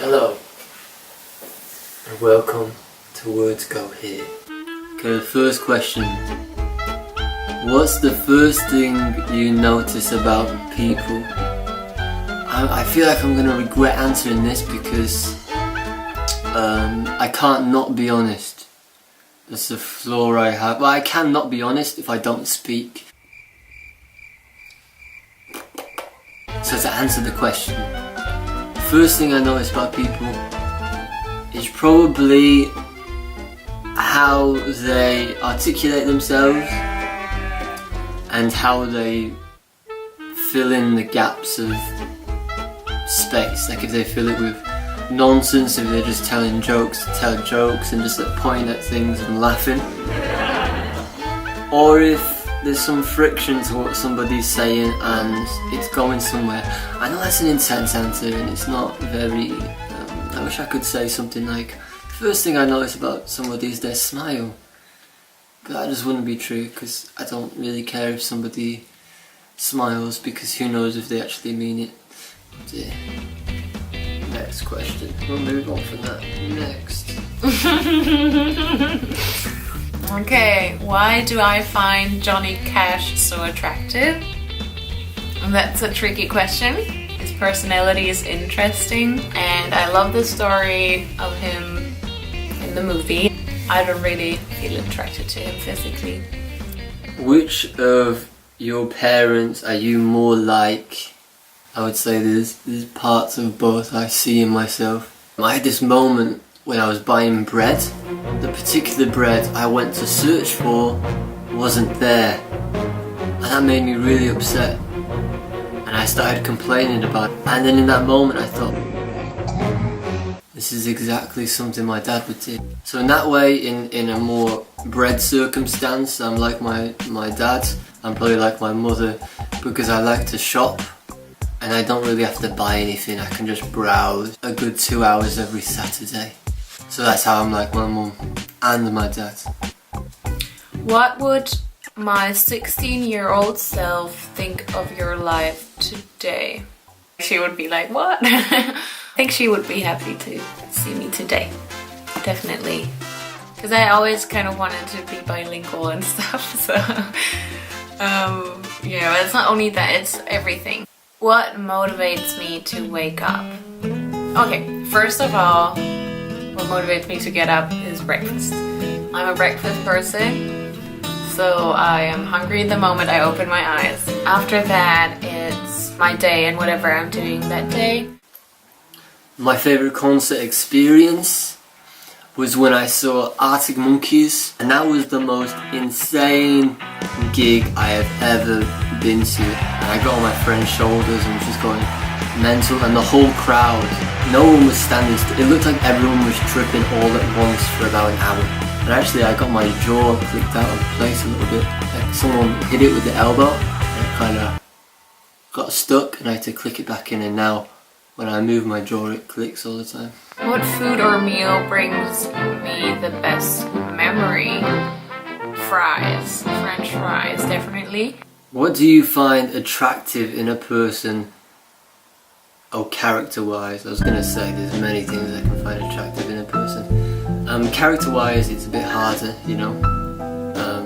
Hello, and welcome to Words Go Here. Okay, the first question. What's the first thing you notice about people? I feel like I'm gonna regret answering this because I can't not be honest. That's the flaw I have. Well, I can not be honest if I don't speak. So to answer the question, the first thing I notice about people is probably how they articulate themselves and how they fill in the gaps of space. Like if they fill it with nonsense, if they're just telling jokes to tell jokes and just like pointing at things and laughing, or if there's some friction to what somebody's saying and it's going somewhere. I know that's an intense answer and it's not very I wish I could say something like, first thing I notice about somebody is their smile, but that just wouldn't be true because I don't really care if somebody smiles, because who knows if they actually mean it. But, yeah. Next question. We'll move on from that. Next. Okay, why do I find Johnny Cash so attractive? That's a tricky question. His personality is interesting and I love the story of him in the movie. I don't really feel attracted to him physically. Which of your parents are you more like? I would say there's parts of both I see in myself. I had this moment when I was buying bread. The particular bread I went to search for wasn't there, and that made me really upset, and I started complaining about it. And then in that moment I thought, this is exactly something my dad would do. So in that way, in a more bread circumstance, I'm like my dad. I'm probably like my mother because I like to shop and I don't really have to buy anything. I can just browse a good 2 hours every Saturday. So that's how I'm like my mum and my dad. What would my 16-year-old self think of your life today? She would be like, what? I think she would be happy to see me today. Definitely. Because I always kind of wanted to be bilingual and stuff, so yeah, it's not only that, it's everything. What motivates me to wake up? Okay, first of all, what motivates me to get up is breakfast. I'm a breakfast person, so I am hungry the moment I open my eyes. After that, it's my day and whatever I'm doing that day. My favourite concert experience was when I saw Arctic Monkeys, and that was the most insane gig I have ever been to. And I got on my friend's shoulders and was just going mental, and the whole crowd, no one was standing still. It looked like everyone was tripping all at once for about an hour. And actually I got my jaw clicked out of place a little bit. Like someone hit it with the elbow and it kind of got stuck and I had to click it back in, and now when I move my jaw it clicks all the time. What food or meal brings me the best memory? Fries. French fries, definitely. What do you find attractive in a person? Oh, character-wise, I was going to say there's many things I can find attractive in a person. Character-wise, it's a bit harder, you know,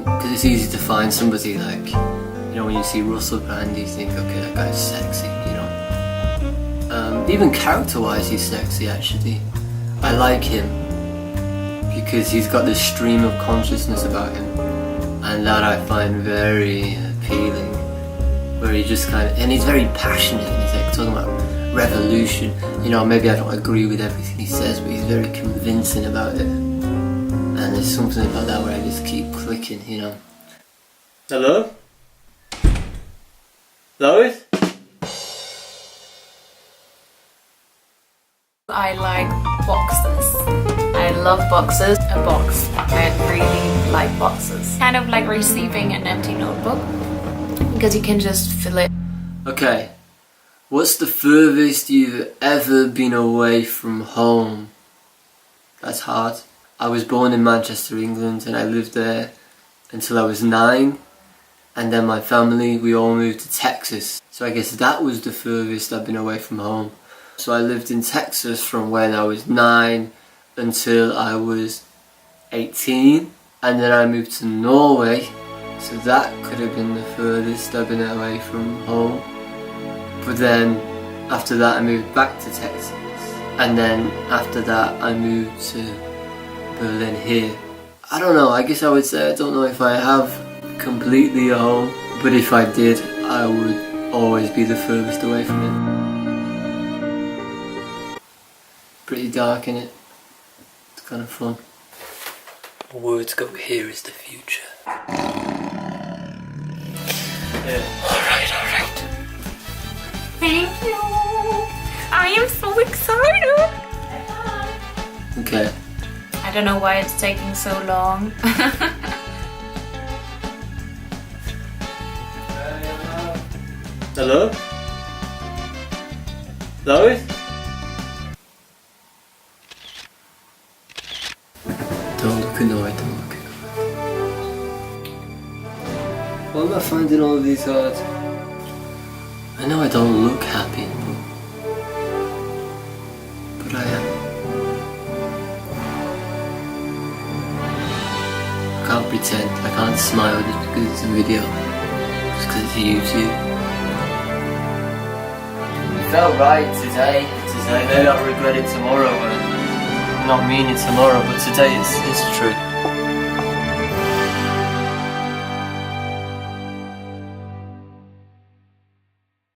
because it's easy to find somebody like, you know, when you see Russell Brand, you think, okay, that guy's sexy, you know. Even character-wise, he's sexy, actually. I like him because he's got this stream of consciousness about him, and that I find very appealing, where he just kind of, and he's very passionate, and he's like talking about revolution. You know, maybe I don't agree with everything he says, but he's very convincing about it. And there's something about that where I just keep clicking, you know. Hello? Lois? I like boxes. I love boxes. A box. I really like boxes. Kind of like receiving an empty notebook, because you can just fill it. Okay. What's the furthest you've ever been away from home? That's hard. I was born in Manchester, England, and I lived there until I was 9. And then my family, we all moved to Texas. So I guess that was the furthest I've been away from home. So I lived in Texas from when I was 9 until I was 18, and then I moved to Norway, so that could have been the furthest I've been away from home. But then after that I moved back to Texas, and then after that I moved to Berlin here. I don't know, I guess I would say I don't know if I have completely a home, but if I did, I would always be the furthest away from it. Pretty dark, innit? It's kind of fun. Words go, here is the future. Yeah. Alright. Thank you. I am so excited. Okay. I don't know why it's taking so long. Hello? Lois? Don't look annoyed, don't look annoyed. Why am I finding all of these hard? I know I don't look happy, but I am. I can't pretend, I can't smile just because it's a video, just because it's YouTube. It felt right today, maybe I'll regret it tomorrow, not mean it tomorrow, but today it's true.